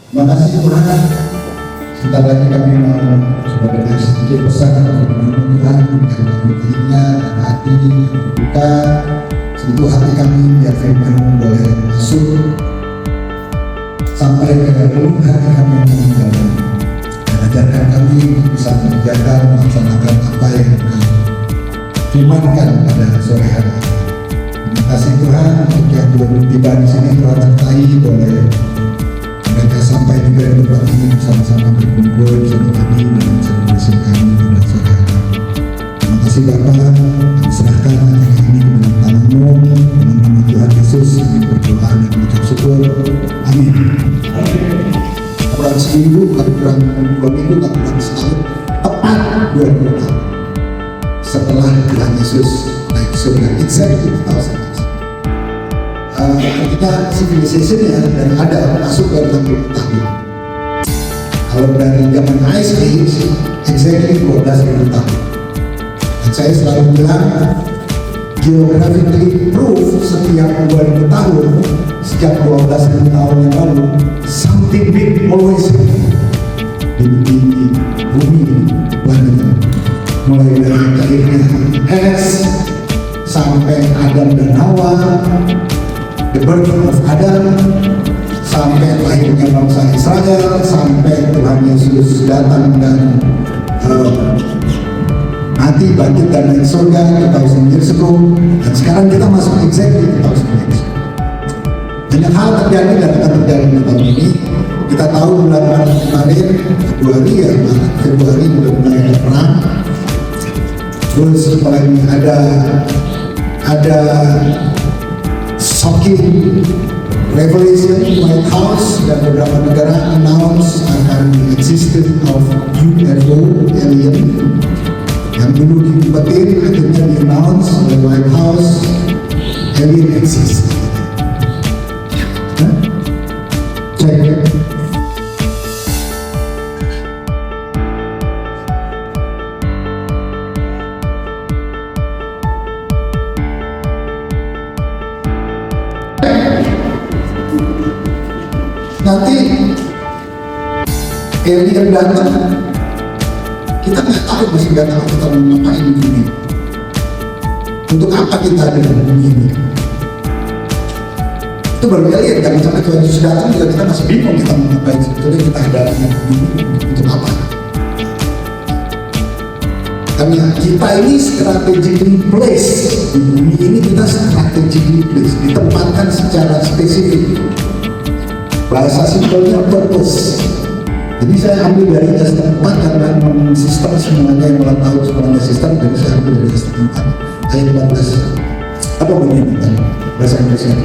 Terima kasih Tuhan. Sebentar lagi kami mau sebagai sedikit pesan atau firman Tuhan berikan kami telinga dan hati yang terbuka, sentuh hati kami biar firman boleh masuk sampai ke dalam hati kami yang dalam, dan ajarkan kami bisa mengerjakan melaksanakan apa yang kami firmankan pada sore hari ini. Terima kasih Tuhan untuk yang belum tiba di sini, Tuhan sertai boleh mereka sampai juga di tempat ini bersama-sama berkumpul bersama kami dan bersama kami pada sore hari ini. Terima kasih Bapa, kami serahkan hati ini ke dalam tangan-Mu, dalam nama Tuhan Yesus kami berdoa dan mengucap syukur. Amin. Kurang seminggu, kurang 2 minggu, kurang setahun, tepat 20 tahun setelah Tuhan Yesus naik surga, exactly 2000 years. Artinya civilization ya dan ada masuk ke 60 tahun. Kalau dari zaman Ice Age, exactly 12.000 tahun. Dan saya selalu bilang, geographically proof setiap 2000 tahun, sejak 12.000 tahun yang lalu, something big always di bumi planet. Mulai dari cairnya es sampai Adam dan Hawa, the birth of Adam, sampai lahirnya bangsa Israel, sampai Tuhan Yesus datang dan mati, bangkit dan naik surga 2000 years ago, dan sekarang kita masuk exactly 2000 years ago. Banyak hal terjadi dan akan terjadi di tahun ini. Kita tahu bulan Maret kemarin, Februari ya, Februari udah mulai ada perang. Terus apalagi ada shocking revelation White House dan beberapa negara announce akan existence of UFO alien yang dulu diumpetin, akhirnya di announce oleh White House alien exist. Cek ya. Nanti alien datang, kita nggak tahu, masih nggak tahu kita mau ngapain di bumi. Untuk apa kita ada di bumi ini? Itu baru alien, jangan sampai Tuhan Yesus datang juga kita masih bingung kita mau ngapain sebetulnya kita ada di bumi ini untuk apa? Karena kita ini strategically place di bumi ini, kita strategically place, ditempatkan secara spesifik. Bahasa simpelnya purpose. Jadi saya ambil dari S4 karena sistem semuanya yang ulang tahun semuanya sistem, jadi saya ambil dari S4 ayat 14. Apa bunyi bahasa Inggrisnya?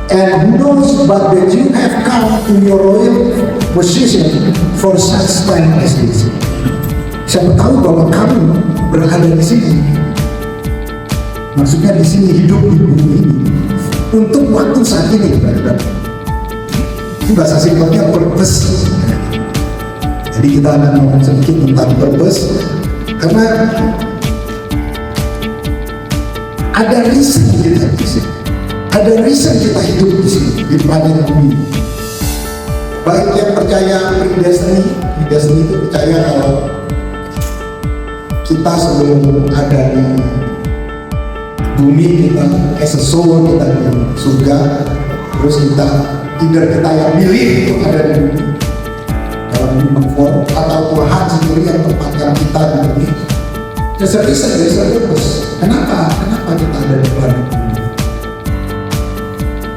And who knows but that you have come to your royal position for such time as this. Siapa tahu bahwa kamu berada di sini. Maksudnya di sini, hidup di bumi ini untuk waktu saat ini, berada. Itu bahasa simpelnya purpose. Jadi kita akan ngomong sedikit tentang purpose, karena ada reason kita di sini. Ada reason kita hidup di sini, di planet bumi. Baik yang percaya predestiny itu percaya kalau kita sebelum ada di bumi, kita as a soul, kita di surga, terus kita yang milih untuk ada di bumi dalam human form, atau Tuhan sendiri yang tempatkan kita di bumi. There's a purpose. Kenapa kita ada di planet bumi?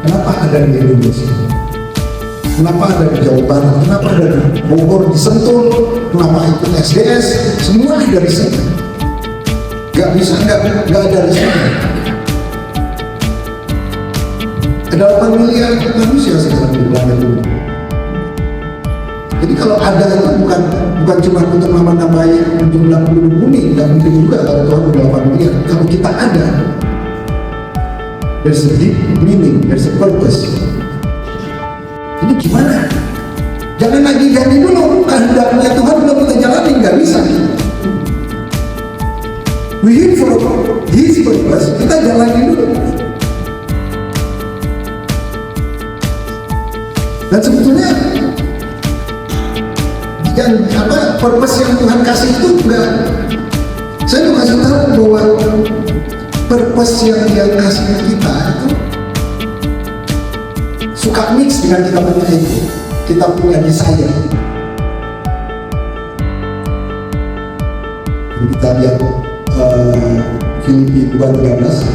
Kenapa ada di Indonesia? Kenapa ada di Jawa Barat? Kenapa ada di Bogor, di Sentul? Kenapa ikut SDS? Semua ada di sana. Gak ada di sana. Ada 8 miliar manusia sekarang di planet bumi. Jadi kalau ada itu bukan cuma untuk nama-namai jumlah penduduk bumi, nggak mungkin juga kalau Tuhan udah 8 miliar. Kalau kita ada, there's a deep meaning, there's a purpose. Ini gimana? Jangan lagi ganti dulu, kehendaknya Tuhan belum kita jalani, nggak bisa. We live for His purpose, kita jalani dulu. Dan sebetulnya purpose yang Tuhan kasih itu enggak, saya mau kasih tahu bahwa purpose yang Dia kasih ke kita itu suka mix dengan kita punya itu, kita punya desire. Kita lihat Filipi 2:13.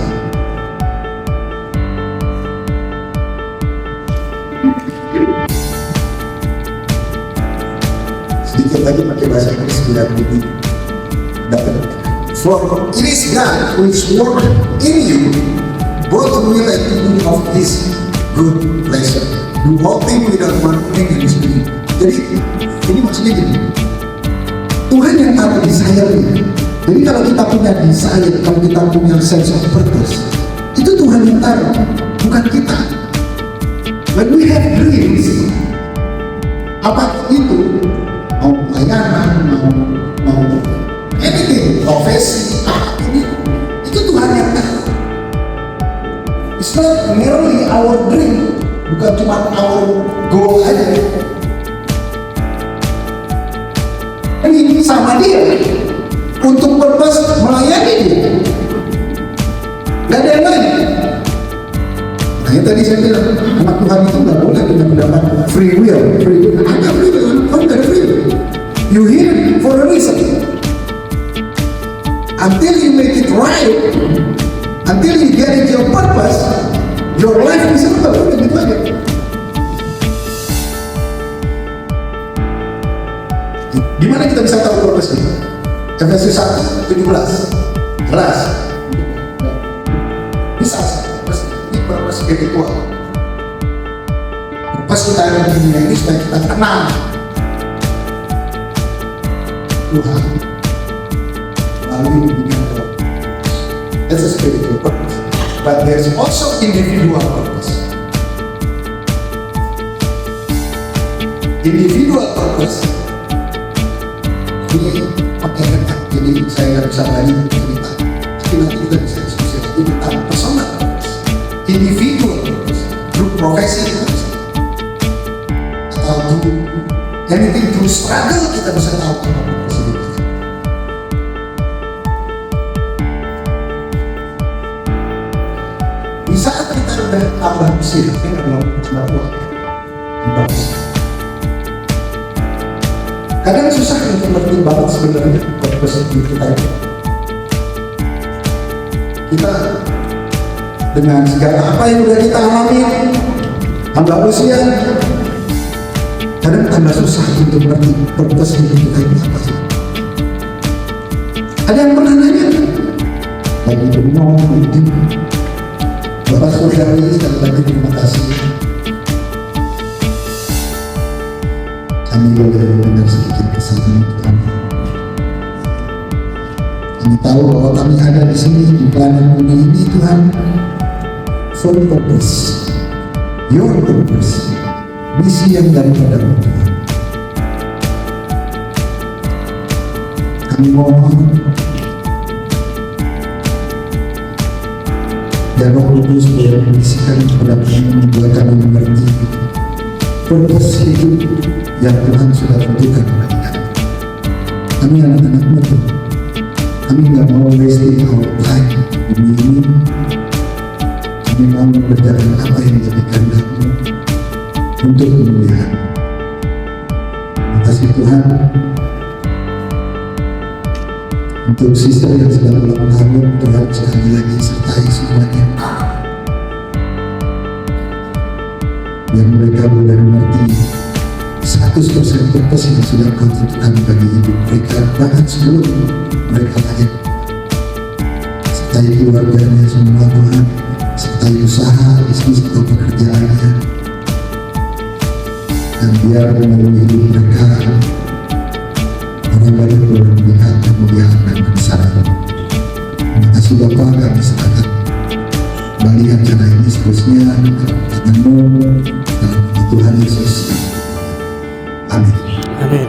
Sedikit lagi pakai bahasa Inggris biar lebih dapat. For it is God which work in you both will and to do of His good pleasure. Do all things without murmuring and disputing. Jadi ini maksudnya gini, Tuhan yang taruh desire ini. Jadi kalau kita punya desire, kalau kita punya sense of purpose, itu Tuhan yang taruh, bukan kita. When we have dreams, apa itu? Mau pelayanan, mau anything, profesi, itu Tuhan yang taruh. It's not merely our dream, bukan cuma our goal aja. Ini sama Dia untuk purpose melayani Dia, nggak ada yang lain. Nah, yang tadi saya bilang, anak Tuhan itu nggak boleh punya pendapat free will. Ada free will, ada free will. You here for a reason. Until you make it right, until you get it your purpose, your life is simple. Udah gitu aja. Gimana kita bisa tahu purpose ini? Efesus 1:17 jelas. Bisa ini purpose spiritual. Purpose kita ada di dunia ini supaya kita kenal Tuhan melalui dunia roh. That's a spiritual purpose. But there's also individual purpose. Individual purpose ini pakai retak, jadi saya nggak bisa banyak cerita. Tapi nanti kita bisa diskusi lagi tentang personal purpose, individual purpose, grup profesi kita bisa, atau anything through struggle kita bisa tahu apa purpose itu. Di saat kita udah tambah usia, kita belum tambah tua, tambah usia. Kadang susah untuk ngerti banget sebenarnya purpose kita itu. Kita dengan segala apa yang udah kita alami, tambah usia, kadang tambah susah untuk ngerti purpose hidup kita itu apa sih. Ada yang pernah nanya, lagi bengong, mungkin Bapak Saudari sekali lagi terima kasih. Kami boleh mendengar sedikit kesaksian Tuhan. Kami tahu bahwa kami ada di sini di planet bumi ini Tuhan, for purpose, your purpose, misi yang daripada Tuhan. Kami mohon dan Roh Kudus boleh membisikan kepada kami, membuat kami mengerti purpose hidup yang Tuhan sudah tentukan bagi kami. Kami anak-anakmu Tuhan, kami nggak mau wasting our time di dunia ini. Kami mau mengerjakan apa yang menjadi kehendak-Mu untuk kemuliaan. Terima kasih Tuhan untuk sister yang sedang ulang tahun. Tuhan sekali lagi sertai semuanya, biar mereka boleh mengerti 100% purpose yang sudah Kau tentukan bagi hidup mereka, bahkan sebelum mereka lahir. Sertai keluarganya semua Tuhan, sertai usaha, bisnis atau pekerjaannya, dan biar melalui hidup mereka orang banyak boleh melihat kemuliaan dan kebesaran. Terima kasih Bapa, kami serahkan kembali acara ini seterusnya tangan-Mu dalam Tuhan Yesus. Amin. Amin.